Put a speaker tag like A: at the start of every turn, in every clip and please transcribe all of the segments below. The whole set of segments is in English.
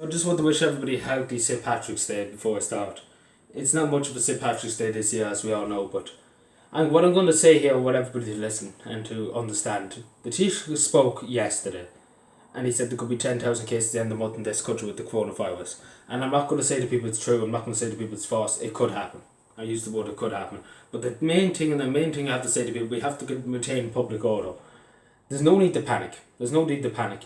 A: I just want to wish everybody a healthy St. Patrick's Day before I start. It's not much of a St. Patrick's Day this year, as we all know, but what I'm going to say here, I want everybody to listen and to understand. The Taoiseach spoke yesterday, and he said there could be 10,000 cases at the end of the month in this country with the coronavirus. And I'm not going to say to people it's true, I'm not going to say to people it's false, it could happen. I use the word it could happen. But the main thing I have to say to people, we have to maintain public order. There's no need to panic. There's no need to panic.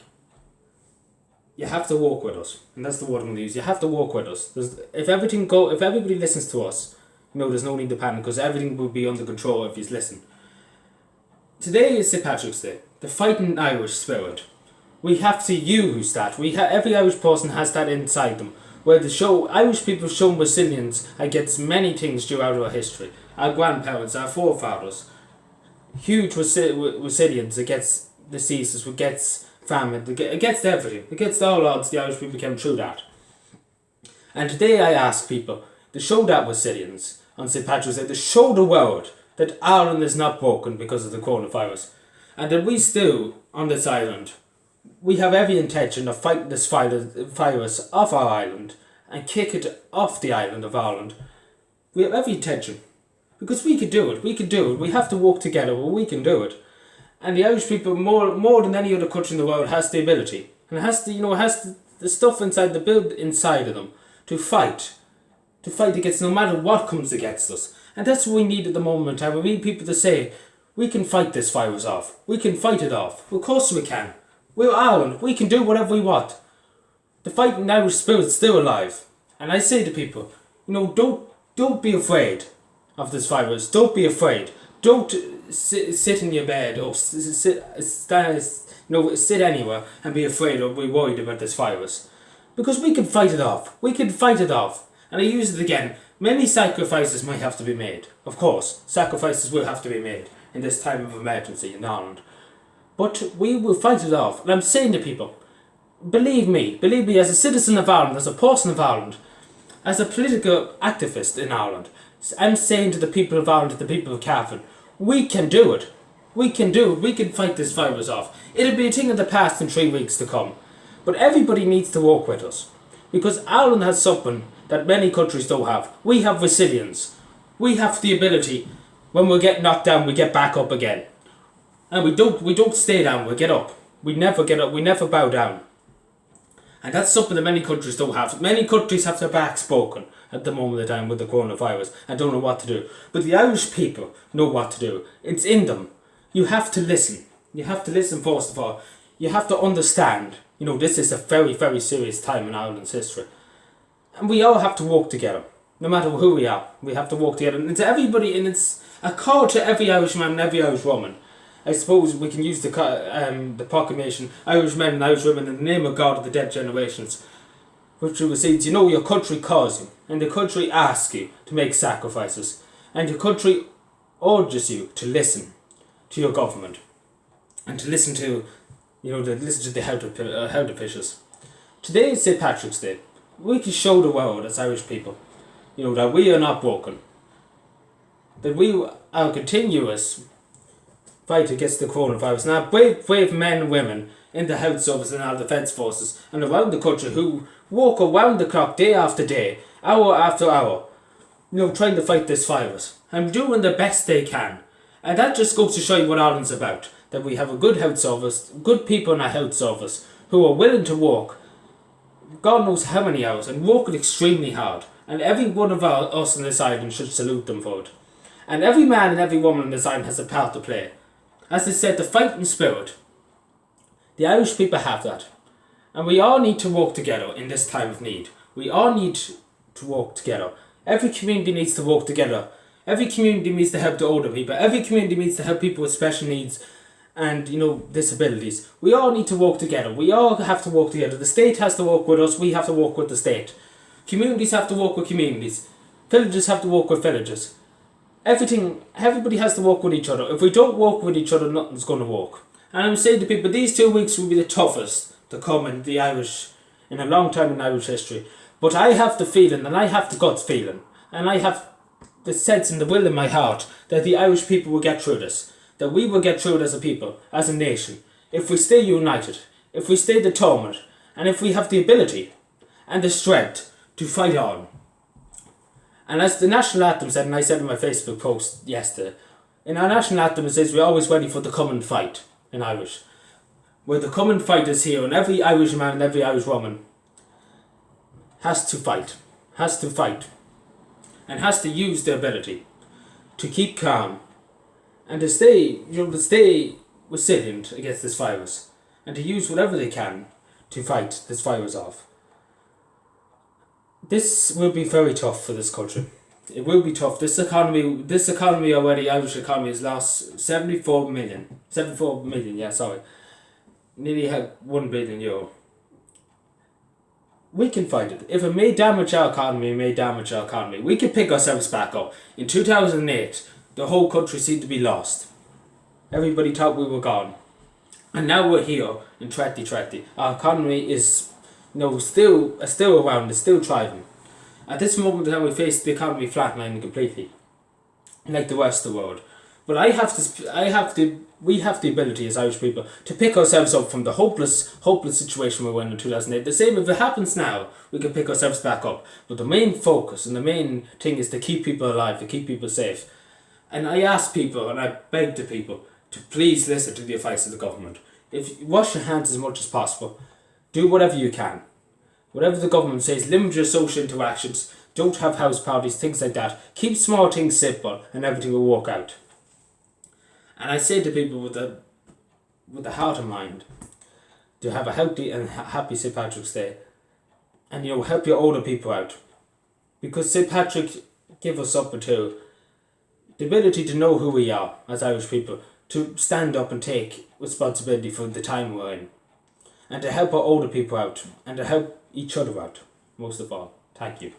A: You have to walk with us, and that's the word I'm going to use. You have to walk with us. If everybody listens to us, there's no need to panic, because everything will be under control if you listen. Today is St. Patrick's Day, the fighting Irish spirit. We have to use that. Every Irish person has that inside them. Where Irish people have shown resilience against many things throughout our history. Our grandparents, our forefathers, huge resilience against diseases, against famine, against everything, against all odds. The Irish people came through that. And today I ask people to show that resilience on St. Patrick's Day, to show the world that Ireland is not broken because of the coronavirus, and that we still, on this island, we have every intention of fighting this virus off our island and kick it off the island of Ireland. We have every intention, because we can do it. We can do it. We have to work together, but we can do it. And the Irish people, more than any other country in the world, has the ability and has the stuff inside the build inside of them to fight against no matter what comes against us. And that's what we need at the moment. And we need people to say, we can fight this virus off. We can fight it off. Of course we can. We're Ireland. We can do whatever we want. The fighting Irish spirit's still alive. And I say to people, don't be afraid of this virus. Don't be afraid. Don't sit in your bed or sit anywhere and be afraid or be worried about this virus. Because we can fight it off. We can fight it off. And I use it again. Many sacrifices might have to be made. Of course, sacrifices will have to be made in this time of emergency in Ireland. But we will fight it off. And I'm saying to people, believe me, as a citizen of Ireland, as a person of Ireland, as a political activist in Ireland, I'm saying to the people of Ireland, to the people of Cavan, we can do it. We can do it. We can fight this virus off. It'll be a thing of the past in 3 weeks to come. But everybody needs to work with us. Because Ireland has something that many countries don't have. We have resilience. We have the ability, when we get knocked down, we get back up again. And we don't stay down, we get up. We never get up, we never bow down. And that's something that many countries don't have. Many countries have their backs broken at the moment of time with the coronavirus and don't know what to do. But the Irish people know what to do. It's in them. You have to listen. You have to listen first of all. You have to understand, this is a very, very serious time in Ireland's history. And we all have to work together. No matter who we are, we have to work together. And it's everybody, and it's a call to every Irishman and every Irish woman. I suppose we can use the proclamation, Irish men and Irish women, in the name of God of the dead generations, which recedes, your country calls you, and the country asks you to make sacrifices, and your country urges you to listen to your government, and to listen to, the health officials. Today is St. Patrick's Day. We can show the world as Irish people, that we are not broken, that we are continuous fight against the coronavirus. Now, brave men and women in the health service and our defence forces and around the country who walk around the clock day after day, hour after hour, trying to fight this virus and doing the best they can. And that just goes to show you what Ireland's about. That we have a good health service, good people in our health service who are willing to work God knows how many hours and working extremely hard. And every one of us on this island should salute them for it. And every man and every woman on this island has a part to play. As I said, the fighting spirit, the Irish people have that. And we all need to work together in this time of need. We all need to work together. Every community needs to work together. Every community needs to help the older people. Every community needs to help people with special needs and, disabilities. We all need to work together. We all have to work together. The state has to work with us. We have to work with the state. Communities have to work with communities. Villages have to work with villages. Everybody has to work with each other. If we don't work with each other, nothing's going to work. And I'm saying to people, these 2 weeks will be the toughest to come in a long time in Irish history. But I have the feeling, and I have the guts feeling, and I have the sense and the will in my heart that the Irish people will get through this. That we will get through it as a people, as a nation, if we stay united, if we stay determined, and if we have the ability. and the strength to fight on. And as the national anthem said, and I said in my Facebook post yesterday, in our national anthem it says we're always ready for the come and fight in Irish. Where the come and fight is here, and every Irish man and every Irish woman has to fight, and has to use their ability to keep calm and to stay resilient against this virus, and to use whatever they can to fight this virus off. This will be very tough for this country. It will be tough. This economy already, Irish economy, has lost 74 million, nearly €1 billion. We can fight it. If it may damage our economy, we can pick ourselves back up. In 2008, the whole country seemed to be lost. Everybody thought we were gone. And now we're here in 2020. Our economy is still around, it's still thriving. At this moment in time, we face the economy flatlining completely, like the rest of the world. But we have the ability as Irish people to pick ourselves up from the hopeless situation we were in 2008. The same, if it happens now, we can pick ourselves back up. But the main focus and the main thing is to keep people alive, to keep people safe. And I ask people, and I beg the people, to please listen to the advice of the government. If you wash your hands as much as possible, do whatever you can. Whatever the government says, limit your social interactions, don't have house parties, things like that. Keep small things simple and everything will work out. And I say to people with the heart and mind to have a healthy and happy St. Patrick's Day, and help your older people out, because St. Patrick gave us up until the ability to know who we are as Irish people, to stand up and take responsibility for the time we're in, and to help our older people out, and to help each other out, most of all. Thank you.